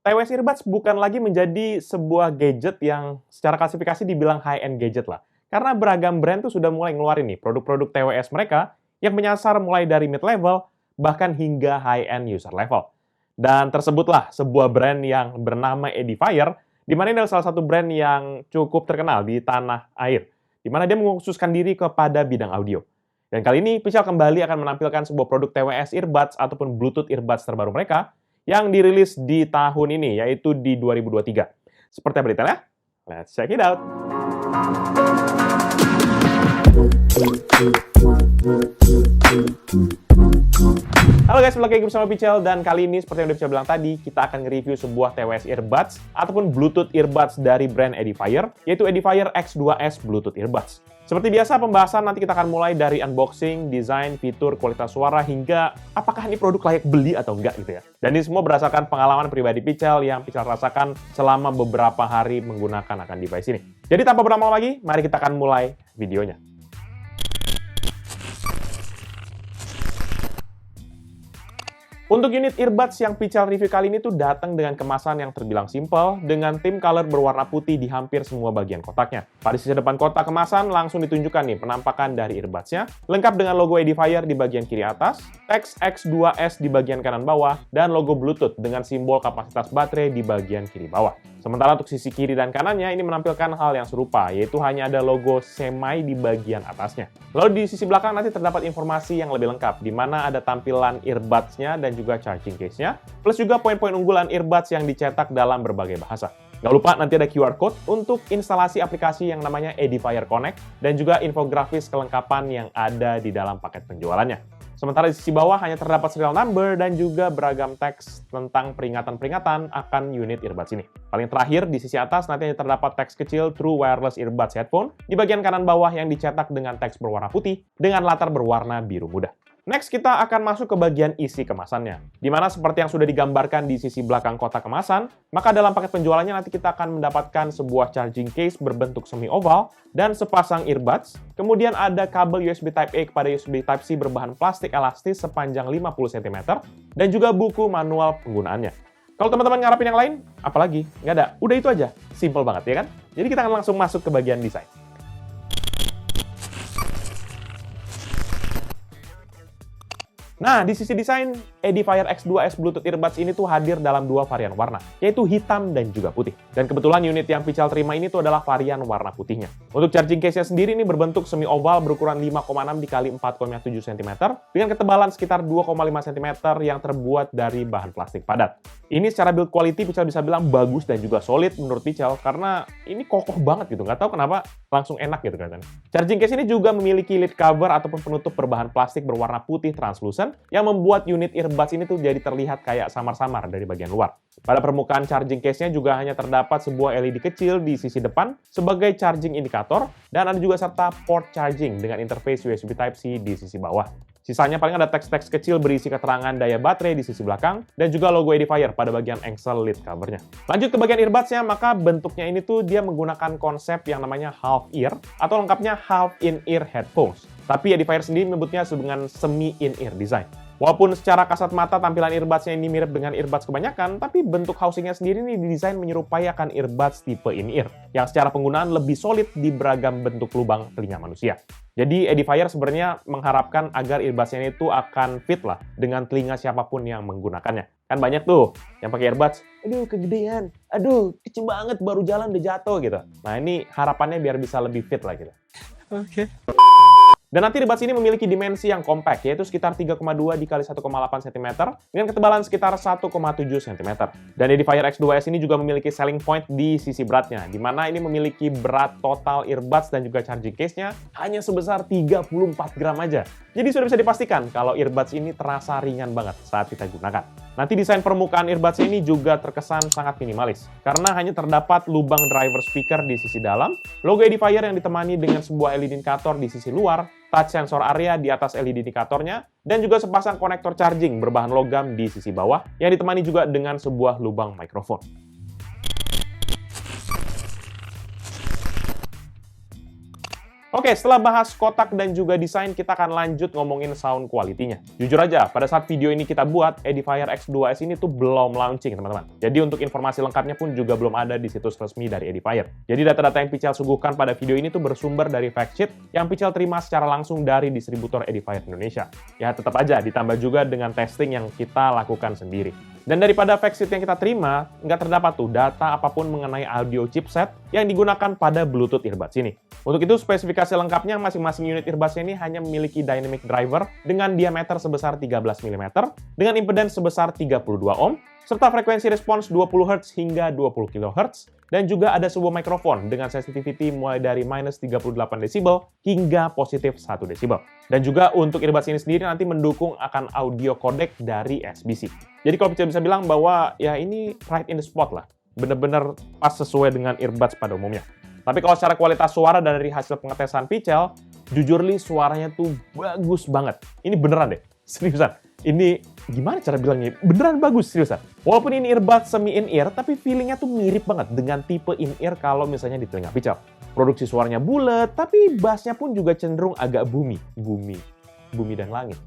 TWS Earbuds bukan lagi menjadi sebuah gadget yang secara klasifikasi dibilang high-end gadget lah. Karena beragam brand tuh sudah mulai ngeluarin nih produk-produk TWS mereka yang menyasar mulai dari mid-level bahkan hingga high-end user level. Dan tersebutlah sebuah brand yang bernama Edifier, di mana ini adalah salah satu brand yang cukup terkenal di tanah air, di mana dia mengkhususkan diri kepada bidang audio. Dan kali ini Pichel kembali akan menampilkan sebuah produk TWS Earbuds ataupun Bluetooth Earbuds terbaru mereka yang dirilis di tahun ini, yaitu di 2023. Seperti apa detailnya? Let's check it out! Halo guys, balik lagi bersama Pichel, dan kali ini seperti yang udah Pichel bilang tadi, kita akan nge-review sebuah TWS Earbuds ataupun Bluetooth Earbuds dari brand Edifier, yaitu Edifier X2S Bluetooth Earbuds. Seperti biasa, pembahasan nanti kita akan mulai dari unboxing, desain, fitur, kualitas suara, hingga apakah ini produk layak beli atau enggak gitu ya. Dan ini semua berdasarkan pengalaman pribadi Pichel yang Pichel rasakan selama beberapa hari menggunakan akan device ini. Jadi tanpa berlama-lama lagi, mari kita akan mulai videonya. Untuk unit earbuds yang Pichel review kali ini tuh datang dengan kemasan yang terbilang simpel, dengan tint color berwarna putih di hampir semua bagian kotaknya. Pada sisi depan kotak kemasan langsung ditunjukkan nih penampakan dari earbudsnya, lengkap dengan logo Edifier di bagian kiri atas, teks X2S di bagian kanan bawah, dan logo Bluetooth dengan simbol kapasitas baterai di bagian kiri bawah. Sementara untuk sisi kiri dan kanannya ini menampilkan hal yang serupa, yaitu hanya ada logo Semi di bagian atasnya. Lalu di sisi belakang nanti terdapat informasi yang lebih lengkap, di mana ada tampilan earbuds-nya dan juga charging case-nya, plus juga poin-poin unggulan earbuds yang dicetak dalam berbagai bahasa. Nggak lupa nanti ada QR Code untuk instalasi aplikasi yang namanya Edifier Connect, dan juga infografis kelengkapan yang ada di dalam paket penjualannya. Sementara di sisi bawah hanya terdapat serial number dan juga beragam teks tentang peringatan-peringatan akan unit earbuds ini. Paling terakhir, di sisi atas nanti terdapat teks kecil True Wireless Earbuds Headphone di bagian kanan bawah yang dicetak dengan teks berwarna putih dengan latar berwarna biru muda. Next, kita akan masuk ke bagian isi kemasannya. Dimana seperti yang sudah digambarkan di sisi belakang kotak kemasan, maka dalam paket penjualannya nanti kita akan mendapatkan sebuah charging case berbentuk semi oval dan sepasang earbuds. Kemudian ada kabel USB Type-A kepada USB Type-C berbahan plastik elastis sepanjang 50 cm dan juga buku manual penggunaannya. Kalau teman-teman ngarapin yang lain, apalagi? Nggak ada. Udah itu aja. Simple banget, ya kan? Jadi kita akan langsung masuk ke bagian desain. Nah, di sisi desain, Edifier X2S Bluetooth Earbuds ini tuh hadir dalam dua varian warna, yaitu hitam dan juga putih. Dan kebetulan unit yang Pichel terima ini tuh adalah varian warna putihnya. Untuk charging case-nya sendiri ini berbentuk semi oval berukuran 5,6 x 4,7 cm dengan ketebalan sekitar 2,5 cm yang terbuat dari bahan plastik padat. Ini secara build quality Pichel bisa bilang bagus dan juga solid menurut Pichel karena ini kokoh banget gitu. Nggak tahu kenapa langsung enak gitu kan. Charging case ini juga memiliki lid cover ataupun penutup berbahan plastik berwarna putih translucent yang membuat unit earbuds ini tuh jadi terlihat kayak samar-samar dari bagian luar. Pada permukaan charging case-nya juga hanya terdapat sebuah LED kecil di sisi depan sebagai charging indikator, dan ada juga serta port charging dengan interface USB Type-C di sisi bawah. Sisanya paling ada teks-teks kecil berisi keterangan daya baterai di sisi belakang, dan juga logo Edifier pada bagian engsel lid covernya. Lanjut ke bagian earbuds-nya, maka bentuknya ini tuh dia menggunakan konsep yang namanya half ear, atau lengkapnya half in-ear headphones. Tapi Edifier sendiri menyebutnya dengan semi-in-ear design. Walaupun secara kasat mata tampilan earbuds-nya ini mirip dengan earbuds kebanyakan, tapi bentuk housing-nya sendiri ini didesain menyerupai akan earbuds tipe in-ear, yang secara penggunaan lebih solid di beragam bentuk lubang telinga manusia. Jadi Edifier sebenarnya mengharapkan agar earbuds-nya itu akan fit lah dengan telinga siapapun yang menggunakannya. Kan banyak tuh yang pakai earbuds, aduh kegedean, aduh kecil banget baru jalan udah jatuh gitu. Nah ini harapannya biar bisa lebih fit lah gitu. Oke. Dan nanti earbuds ini memiliki dimensi yang compact, yaitu sekitar 3,2 x 1,8 cm dengan ketebalan sekitar 1,7 cm. Dan Edifier X2S ini juga memiliki selling point di sisi beratnya, di mana ini memiliki berat total earbuds dan juga charging case-nya hanya sebesar 34 gram aja. Jadi sudah bisa dipastikan kalau earbuds ini terasa ringan banget saat kita gunakan. Nanti desain permukaan earbuds ini juga terkesan sangat minimalis, karena hanya terdapat lubang driver speaker di sisi dalam, logo Edifier yang ditemani dengan sebuah LED indikator di sisi luar, touch sensor area di atas LED indikatornya, dan juga sepasang konektor charging berbahan logam di sisi bawah, yang ditemani juga dengan sebuah lubang mikrofon. Oke, setelah bahas kotak dan juga desain, kita akan lanjut ngomongin sound quality-nya. Jujur aja, pada saat video ini kita buat, Edifier X2S ini tuh belum launching, teman-teman. Jadi untuk informasi lengkapnya pun juga belum ada di situs resmi dari Edifier. Jadi data-data yang Pichel suguhkan pada video ini tuh bersumber dari factsheet yang Pichel terima secara langsung dari distributor Edifier Indonesia. Ya tetap aja ditambah juga dengan testing yang kita lakukan sendiri. Dan daripada factsheet yang kita terima, nggak terdapat tuh data apapun mengenai audio chipset yang digunakan pada Bluetooth earbuds ini. Untuk itu, spesifikasi lengkapnya masing-masing unit earbuds ini hanya memiliki dynamic driver dengan diameter sebesar 13 mm, dengan impedance sebesar 32 ohm, serta frekuensi respons 20 Hz hingga 20 kHz, dan juga ada sebuah mikrofon dengan sensitivity mulai dari minus 38 desibel hingga positif 1 desibel. Dan juga untuk earbuds ini sendiri nanti mendukung akan audio codec dari SBC. Jadi kalau bisa bilang bahwa ya ini right in the spot lah. Bener-bener pas sesuai dengan earbuds pada umumnya. Tapi kalau secara kualitas suara dan dari hasil pengetesan Pichel, jujur li suaranya tuh bagus banget. Ini beneran deh, seriusan. Ini gimana cara bilangnya? Beneran bagus, seriusan. Walaupun ini earbuds semi in-ear, tapi feelingnya tuh mirip banget dengan tipe in-ear kalau misalnya di telinga Pichel. Produksi suaranya bulat, tapi bassnya pun juga cenderung agak bumi dan langit.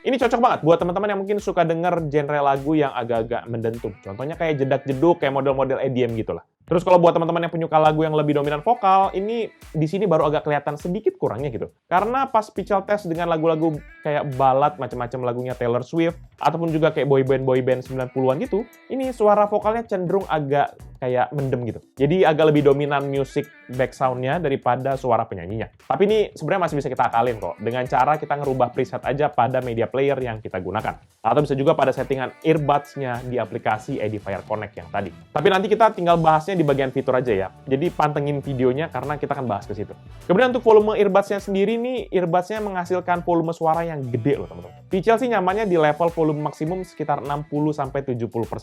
Ini cocok banget buat teman-teman yang mungkin suka denger genre lagu yang agak-agak mendentum. Contohnya kayak jedak-jeduk, kayak model-model EDM gitu lah. Terus kalau buat teman-teman yang penyuka lagu yang lebih dominan vokal, ini di sini baru agak kelihatan sedikit kurangnya gitu. Karena pas Pichel tes dengan lagu-lagu kayak ballad macam-macam lagunya Taylor Swift ataupun juga kayak boyband 90-an gitu, ini suara vokalnya cenderung agak kayak mendem gitu. Jadi agak lebih dominan music back sound-nya daripada suara penyanyinya. Tapi ini sebenarnya masih bisa kita akalin kok dengan cara kita ngerubah preset aja pada media player yang kita gunakan. Atau bisa juga pada settingan earbuds-nya di aplikasi Edifier Connect yang tadi. Tapi nanti kita tinggal bahasnya di bagian fitur aja ya. Jadi pantengin videonya karena kita akan bahas ke situ. Kemudian untuk volume earbuds-nya sendiri nih, earbuds-nya menghasilkan volume suara yang gede loh teman-teman. Pichel sih nyamannya di level volume maksimum sekitar 60-70%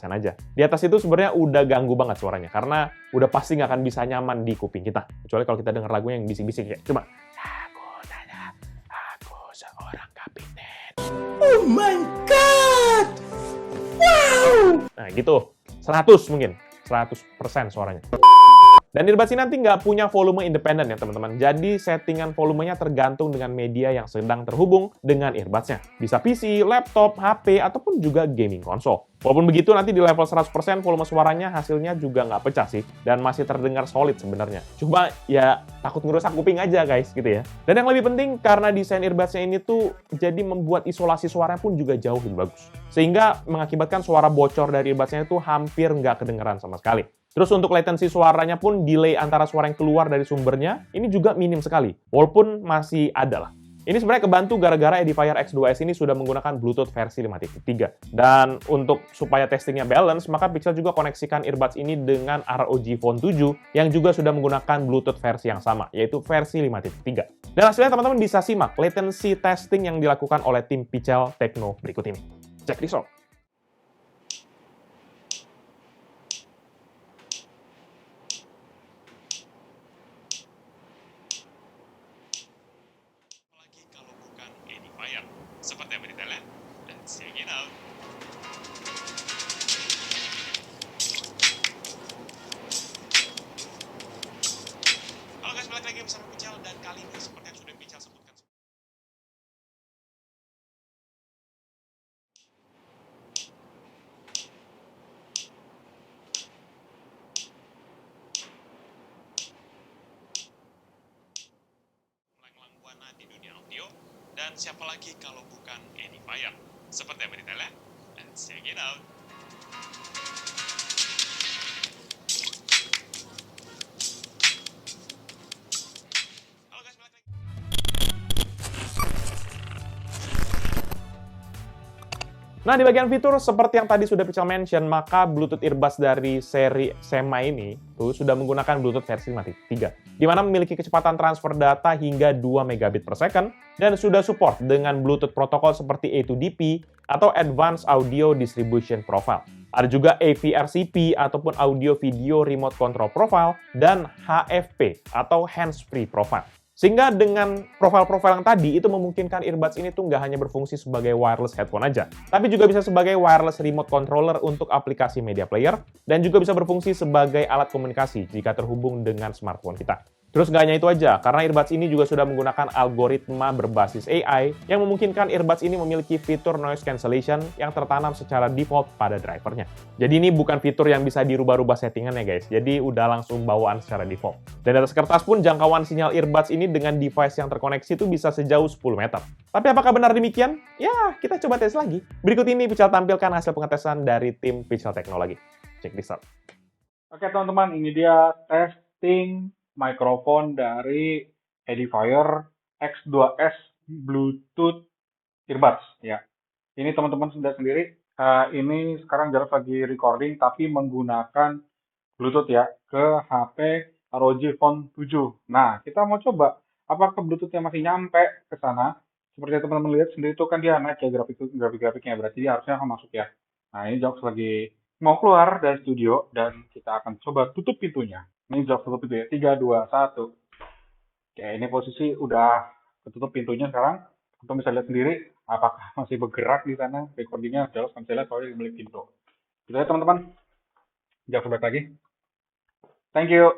aja. Di atas itu sebenarnya udah ganggu banget suaranya karena udah pasti nggak akan bisa nyaman di kuping kita. Kecuali kalau kita denger lagu yang bisik-bisik kayak cuma aku seorang kapiten. Oh my god! Wow! Nah gitu. 100 mungkin. 100% suaranya. Dan earbuds ini nanti nggak punya volume independen ya teman-teman. Jadi settingan volumenya tergantung dengan media yang sedang terhubung dengan earbuds-nya. Bisa PC, laptop, HP, ataupun juga gaming konsol. Walaupun begitu nanti di level 100% volume suaranya hasilnya juga nggak pecah sih. Dan masih terdengar solid sebenarnya. Cuma ya takut ngerusak kuping aja guys gitu ya. Dan yang lebih penting karena desain earbuds-nya ini tuh jadi membuat isolasi suara pun juga jauh lebih bagus. Sehingga mengakibatkan suara bocor dari earbuds-nya itu hampir nggak kedengeran sama sekali. Terus untuk latensi suaranya pun delay antara suara yang keluar dari sumbernya ini juga minim sekali. Walaupun masih ada lah. Ini sebenarnya kebantu gara-gara Edifier X2S ini sudah menggunakan Bluetooth versi 5.3. Dan untuk supaya testingnya balance, maka Pichel juga koneksikan earbuds ini dengan ROG Phone 7 yang juga sudah menggunakan Bluetooth versi yang sama, yaitu versi 5.3. Dan hasilnya teman-teman bisa simak latency testing yang dilakukan oleh tim Pichel Techno berikut ini. Check this out. Seperti yang kita lihat, let's check it out. Halo guys, balik lagi bersama Pichel dan kali ini seperti yang sudah Pichel sebutkan. Melanglang buana di dunia audio. Dan siapa lagi kalau bukan Edifier? Seperti yang kita lihat, let's check it out. Halo guys, balik lagi. Nah, di bagian fitur, seperti yang tadi sudah Pichel mention, maka Bluetooth earbuds dari seri Sema ini tuh sudah menggunakan Bluetooth versi 5.3, di mana memiliki kecepatan transfer data hingga 2 megabit per second, dan sudah support dengan Bluetooth protokol seperti A2DP atau Advanced Audio Distribution Profile. Ada juga AVRCP ataupun Audio Video Remote Control Profile, dan HFP atau Hands Free Profile. Sehingga dengan profil-profil yang tadi, itu memungkinkan earbuds ini tuh nggak hanya berfungsi sebagai wireless headphone aja, tapi juga bisa sebagai wireless remote controller untuk aplikasi media player, dan juga bisa berfungsi sebagai alat komunikasi jika terhubung dengan smartphone kita. Terus nggak hanya itu aja, karena earbuds ini juga sudah menggunakan algoritma berbasis AI yang memungkinkan earbuds ini memiliki fitur noise cancellation yang tertanam secara default pada drivernya. Jadi ini bukan fitur yang bisa dirubah-rubah settingan ya guys, jadi udah langsung bawaan secara default. Dan di atas kertas pun jangkauan sinyal earbuds ini dengan device yang terkoneksi itu bisa sejauh 10 meter. Tapi apakah benar demikian? Ya, kita coba tes lagi. Berikut ini Pichal tampilkan hasil pengetesan dari tim Pichal Teknologi. Check this out. Oke teman-teman, ini dia testing mikrofon dari Edifier X2S Bluetooth earbuds ya. Ini teman-teman sudah sendiri. Ini sekarang Jarod lagi recording tapi menggunakan Bluetooth ya ke HP ROG Phone 7. Nah, kita mau coba apakah Bluetooth-nya masih nyampe ke sana. Seperti yang teman-teman lihat sendiri itu kan dia naik ya grafik-grafiknya, berarti dia harusnya akan masuk ya. Nah, ini Jarod lagi mau keluar dari studio dan kita akan coba tutup pintunya. Ini Jarod tutup pintu ya. 3, 2, 1. Oke, ini posisi udah ketutup pintunya sekarang. Kita bisa lihat sendiri apakah masih bergerak di sana recordingnya. Jarod bisa lihat soalnya di balik pintu. Gitu ya teman-teman. Jarod balik lagi. Thank you.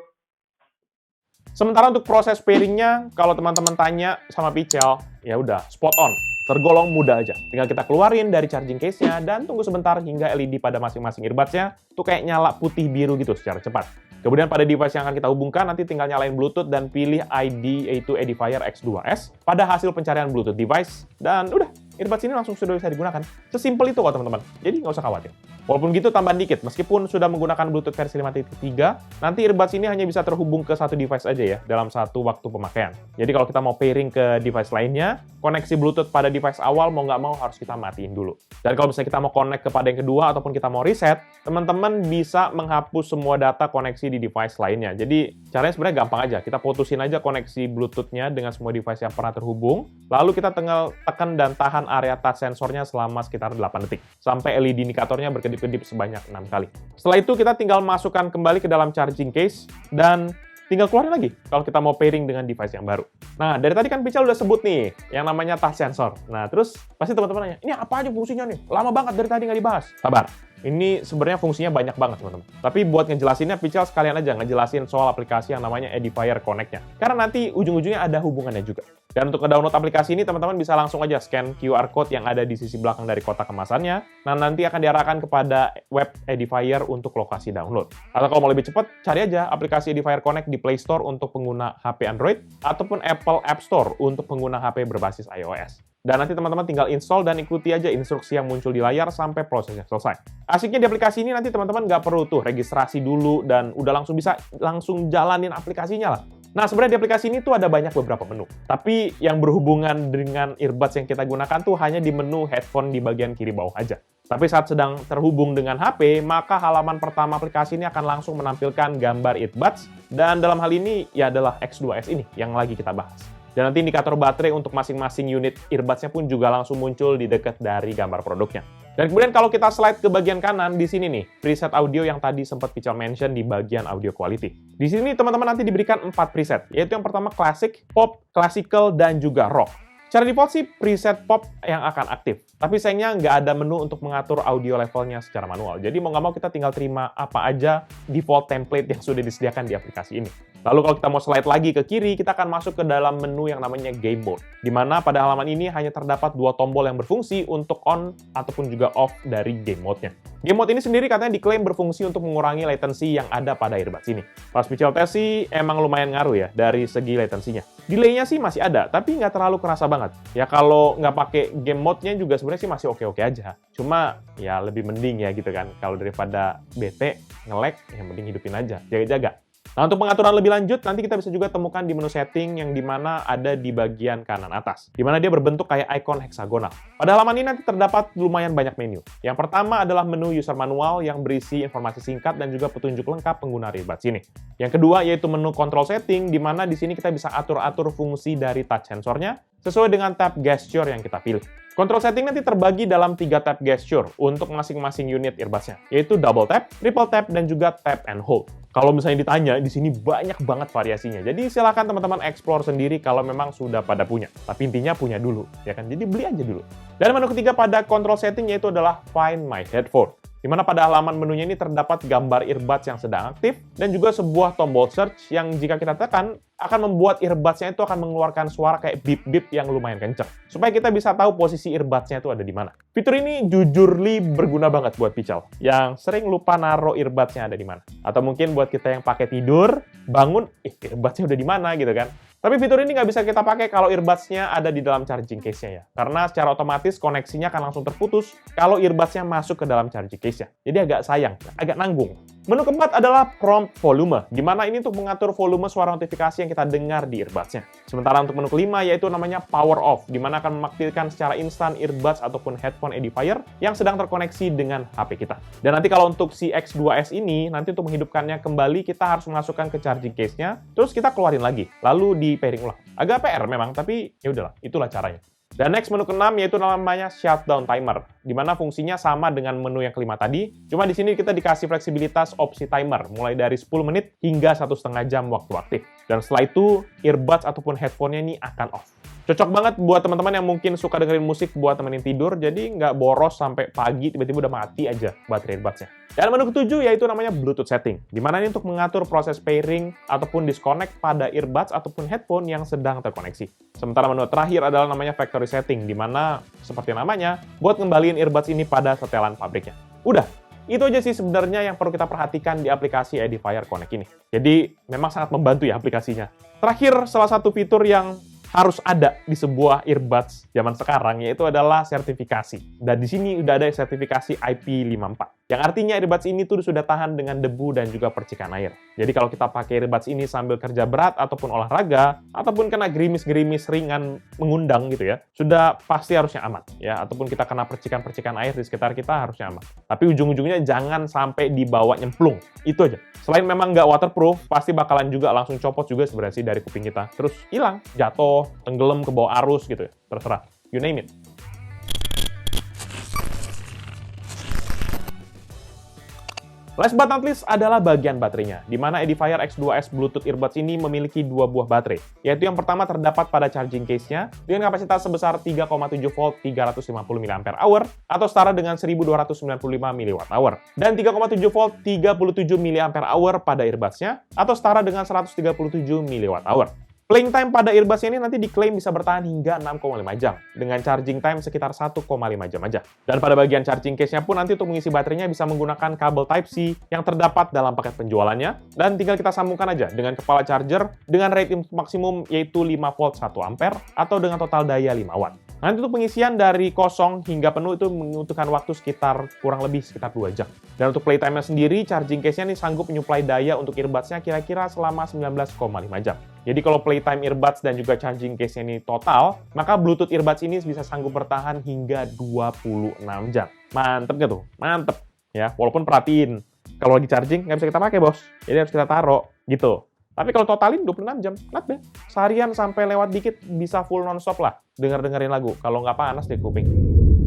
Sementara untuk proses pairingnya, kalau teman-teman tanya sama Pichal, ya udah spot on. Tergolong mudah aja. Tinggal kita keluarin dari charging case-nya dan tunggu sebentar hingga LED pada masing-masing earbuds-nya tuh kayak nyala putih biru gitu secara cepat. Kemudian pada device yang akan kita hubungkan, nanti tinggal nyalain Bluetooth dan pilih ID yaitu Edifier X2S pada hasil pencarian Bluetooth device. Dan udah, earbuds ini langsung sudah bisa digunakan. Sesimpel itu kok teman-teman. Jadi nggak usah khawatir. Walaupun gitu tambahan dikit, meskipun sudah menggunakan Bluetooth versi 5.3, nanti earbuds ini hanya bisa terhubung ke satu device aja ya, dalam satu waktu pemakaian. Jadi kalau kita mau pairing ke device lainnya, koneksi Bluetooth pada device awal mau nggak mau harus kita matiin dulu. Dan kalau misalnya kita mau connect kepada yang kedua, ataupun kita mau reset, teman-teman bisa menghapus semua data koneksi di device lainnya. Jadi caranya sebenarnya gampang aja, kita putusin aja koneksi Bluetooth-nya dengan semua device yang pernah terhubung, lalu kita tinggal tekan dan tahan area touch sensornya selama sekitar 8 detik, sampai LED indikatornya berkedip-kedip sebanyak 6 kali. Setelah itu kita tinggal masukkan kembali ke dalam charging case dan tinggal keluarin lagi kalau kita mau pairing dengan device yang baru. Nah, dari tadi kan Pichal udah sebut nih yang namanya touch sensor. Nah, terus pasti teman-teman nanya, ini apa aja fungsinya nih? Lama banget dari tadi nggak dibahas. Sabar. Ini sebenarnya fungsinya banyak banget, teman-teman. Tapi buat ngejelasinnya, Pichal sekalian aja ngejelasin soal aplikasi yang namanya Edifier Connect-nya. Karena nanti ujung-ujungnya ada hubungannya juga. Dan untuk nge-download aplikasi ini, teman-teman bisa langsung aja scan QR Code yang ada di sisi belakang dari kotak kemasannya. Nah, nanti akan diarahkan kepada web Edifier untuk lokasi download. Atau kalau mau lebih cepat, cari aja aplikasi Edifier Connect di Play Store untuk pengguna HP Android, ataupun Apple App Store untuk pengguna HP berbasis iOS. Dan nanti teman-teman tinggal install dan ikuti aja instruksi yang muncul di layar sampai prosesnya selesai. Asiknya di aplikasi ini nanti teman-teman nggak perlu tuh registrasi dulu dan udah langsung bisa langsung jalanin aplikasinya lah. Nah, sebenarnya di aplikasi ini tuh ada banyak beberapa menu. Tapi yang berhubungan dengan earbuds yang kita gunakan tuh hanya di menu headphone di bagian kiri bawah aja. Tapi saat sedang terhubung dengan HP, maka halaman pertama aplikasi ini akan langsung menampilkan gambar earbuds. Dan dalam hal ini ya adalah X2S ini yang lagi kita bahas. Dan nanti indikator baterai untuk masing-masing unit earbuds-nya pun juga langsung muncul di dekat dari gambar produknya. Dan kemudian kalau kita slide ke bagian kanan, di sini nih, preset audio yang tadi sempat Pichal mention di bagian audio quality. Di sini teman-teman nanti diberikan 4 preset, yaitu yang pertama classic, pop, classical, dan juga rock. Secara default sih preset pop yang akan aktif. Tapi sayangnya nggak ada menu untuk mengatur audio levelnya secara manual. Jadi mau nggak mau kita tinggal terima apa aja default template yang sudah disediakan di aplikasi ini. Lalu kalau kita mau slide lagi ke kiri, kita akan masuk ke dalam menu yang namanya Game Mode. Di mana pada halaman ini hanya terdapat 2 tombol yang berfungsi untuk on ataupun juga off dari Game Mode-nya. Game Mode ini sendiri katanya diklaim berfungsi untuk mengurangi latency yang ada pada earbuds ini. Pas Pichal tes sih emang lumayan ngaruh ya dari segi latensinya. Delay-nya sih masih ada, tapi nggak terlalu kerasa banget. Ya kalau nggak pakai Game Mode-nya juga sebenarnya sih masih oke-oke aja. Cuma ya lebih mending ya gitu kan. Kalau daripada bete, nge-lag, yang mending hidupin aja. Jaga-jaga. Nah, untuk pengaturan lebih lanjut, nanti kita bisa juga temukan di menu setting yang dimana ada di bagian kanan atas. Dimana dia berbentuk kayak icon heksagonal. Pada halaman ini nanti terdapat lumayan banyak menu. Yang pertama adalah menu user manual yang berisi informasi singkat dan juga petunjuk lengkap pengguna earbuds ini. Yang kedua yaitu menu control setting, dimana di sini kita bisa atur-atur fungsi dari touch sensornya sesuai dengan tab gesture yang kita pilih. Control setting nanti terbagi dalam 3 tab gesture untuk masing-masing unit earbuds-nya, yaitu double tap, triple tap, dan juga tap and hold. Kalau misalnya ditanya, di sini banyak banget variasinya. Jadi silakan teman-teman explore sendiri kalau memang sudah pada punya. Tapi intinya punya dulu, ya kan? Jadi beli aja dulu. Dan menu ketiga pada control setting yaitu adalah Find My Headphone. Dimana pada halaman menunya ini terdapat gambar earbuds yang sedang aktif, dan juga sebuah tombol search yang jika kita tekan, akan membuat earbuds-nya itu akan mengeluarkan suara kayak beep-beep yang lumayan kenceng. Supaya kita bisa tahu posisi earbuds-nya itu ada di mana. Fitur ini jujurly berguna banget buat Pical, yang sering lupa naruh earbuds-nya ada di mana. Atau mungkin buat kita yang pakai tidur, bangun, earbuds-nya udah di mana gitu kan. Tapi fitur ini nggak bisa kita pakai kalau earbuds-nya ada di dalam charging case-nya ya. Karena secara otomatis koneksinya akan langsung terputus kalau earbuds-nya masuk ke dalam charging case-nya. Jadi agak sayang, agak nanggung. Menu keempat adalah prompt volume, di mana ini untuk mengatur volume suara notifikasi yang kita dengar di earbuds-nya. Sementara untuk menu kelima yaitu namanya power off, di mana akan mengaktifkan secara instan earbuds ataupun headphone edifier yang sedang terkoneksi dengan HP kita. Dan nanti kalau untuk si X2S ini, nanti untuk menghidupkannya kembali kita harus memasukkan ke charging case-nya, terus kita keluarin lagi, lalu di pairing ulang. Agak PR memang, tapi ya udahlah, itulah caranya. Dan next menu keenam yaitu namanya shutdown timer, di mana fungsinya sama dengan menu yang kelima tadi, cuma di sini kita dikasih fleksibilitas opsi timer, mulai dari 10 menit hingga 1,5 jam waktu aktif. Dan setelah itu, earbuds ataupun headphone-nya ini akan off. Cocok banget buat teman-teman yang mungkin suka dengerin musik buat temenin tidur, jadi nggak boros sampai pagi tiba-tiba udah mati aja baterai earbuds-nya. Dan menu ketujuh yaitu namanya Bluetooth setting, di mana ini untuk mengatur proses pairing ataupun disconnect pada earbuds ataupun headphone yang sedang terkoneksi. Sementara menu terakhir adalah namanya factory setting, di mana seperti namanya, buat ngembaliin earbuds ini pada setelan pabriknya. Udah, itu aja sih sebenarnya yang perlu kita perhatikan di aplikasi Edifier Connect ini. Jadi, memang sangat membantu ya aplikasinya. Terakhir, salah satu fitur yang harus ada di sebuah earbuds zaman sekarang, yaitu adalah sertifikasi. Dan di sini udah ada sertifikasi IP54. Yang artinya earbuds ini tuh sudah tahan dengan debu dan juga percikan air. Jadi kalau kita pakai earbuds ini sambil kerja berat ataupun olahraga, ataupun kena gerimis-gerimis ringan mengundang gitu ya, sudah pasti harusnya aman ya. Ataupun kita kena percikan-percikan air di sekitar kita harusnya aman. Tapi ujung-ujungnya jangan sampai dibawa nyemplung. Itu aja. Selain memang nggak waterproof, pasti bakalan juga langsung copot juga sebenarnya sih dari kuping kita. Terus hilang, jatuh, tenggelam ke bawah arus gitu ya. Terserah. You name it. Last but not least adalah bagian baterainya, di mana Edifier X2S Bluetooth Earbuds ini memiliki dua buah baterai, yaitu yang pertama terdapat pada charging case-nya dengan kapasitas sebesar 3,7 volt 350 mAh atau setara dengan 1295 mWh, dan 3,7 volt 37 mAh pada earbuds-nya atau setara dengan 137 mWh. Playing time pada earbuds ini nanti diklaim bisa bertahan hingga 6,5 jam, dengan charging time sekitar 1,5 jam aja. Dan pada bagian charging case-nya pun nanti untuk mengisi baterainya bisa menggunakan kabel Type-C yang terdapat dalam paket penjualannya, dan tinggal kita sambungkan aja dengan kepala charger dengan rating maksimum yaitu 5 volt 1 ampere atau dengan total daya 5 watt. Nanti untuk pengisian dari kosong hingga penuh itu membutuhkan waktu sekitar kurang lebih sekitar 2 jam. Dan untuk playtime-nya sendiri, charging case-nya ini sanggup menyuplai daya untuk earbuds-nya kira-kira selama 19,5 jam. Jadi kalau playtime earbuds dan juga charging case-nya ini total, maka Bluetooth earbuds ini bisa sanggup bertahan hingga 26 jam. Mantep gak tuh? Mantep. Ya, walaupun perhatiin, kalau lagi charging nggak bisa kita pakai, bos. Jadi harus kita taruh, gitu. Tapi kalau totalin 26 jam, not bad. Seharian sampai lewat dikit bisa full non-stop lah, dengerin lagu. Kalau nggak panas di kuping.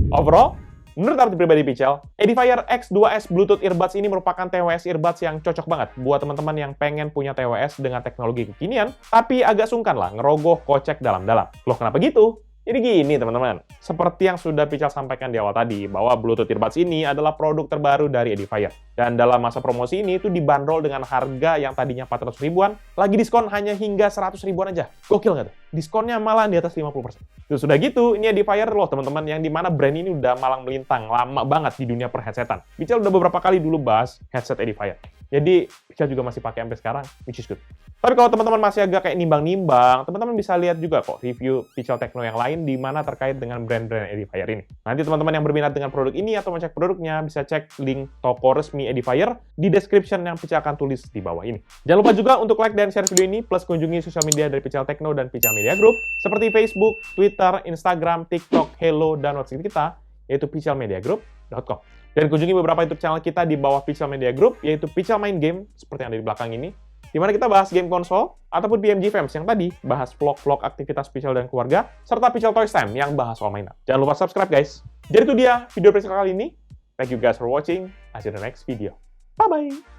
Overall, menurut arti pribadi Pical, Edifier X2S Bluetooth Earbuds ini merupakan TWS earbuds yang cocok banget buat teman-teman yang pengen punya TWS dengan teknologi kekinian, tapi agak sungkan lah ngerogoh kocek dalam-dalam. Loh, kenapa gitu? Jadi gini teman-teman, seperti yang sudah Pical sampaikan di awal tadi, bahwa Bluetooth Earbuds ini adalah produk terbaru dari Edifier. Dan dalam masa promosi ini itu dibanderol dengan harga yang tadinya 400 ribuan, lagi diskon hanya hingga 100 ribuan aja. Gokil nggak tuh? Diskonnya malah di atas 50%. Terus sudah gitu, ini Edifier loh teman-teman, yang dimana brand ini udah malang melintang, lama banget di dunia perheadsetan. Pical udah beberapa kali dulu bahas headset Edifier. Jadi, Pical juga masih pakai sampai sekarang, which is good. Tapi kalau teman-teman masih agak kayak nimbang-nimbang, teman-teman bisa lihat juga kok review Pical Techno yang lain di mana terkait dengan brand-brand Edifier ini. Nanti teman-teman yang berminat dengan produk ini atau mau cek produknya, bisa cek link toko resmi Edifier di description yang Pical akan tulis di bawah ini. Jangan lupa juga untuk like dan share video ini, plus kunjungi sosial media dari Pical Techno dan Pical Media Group, seperti Facebook, Twitter, Instagram, TikTok, Hello, dan website kita, yaitu picalmediagroup.com. Dan kunjungi beberapa YouTube channel kita di bawah Pical Media Group, yaitu Pical Main Game, seperti yang ada di belakang ini, di mana kita bahas game konsol, ataupun PMG Fams yang tadi, bahas vlog-vlog aktivitas Pical dan keluarga, serta Pical Toys Time yang bahas soal mainan. Jangan lupa subscribe, guys. Jadi itu dia video Pical kali ini. Thank you guys for watching. I'll see you in the next video. Bye-bye!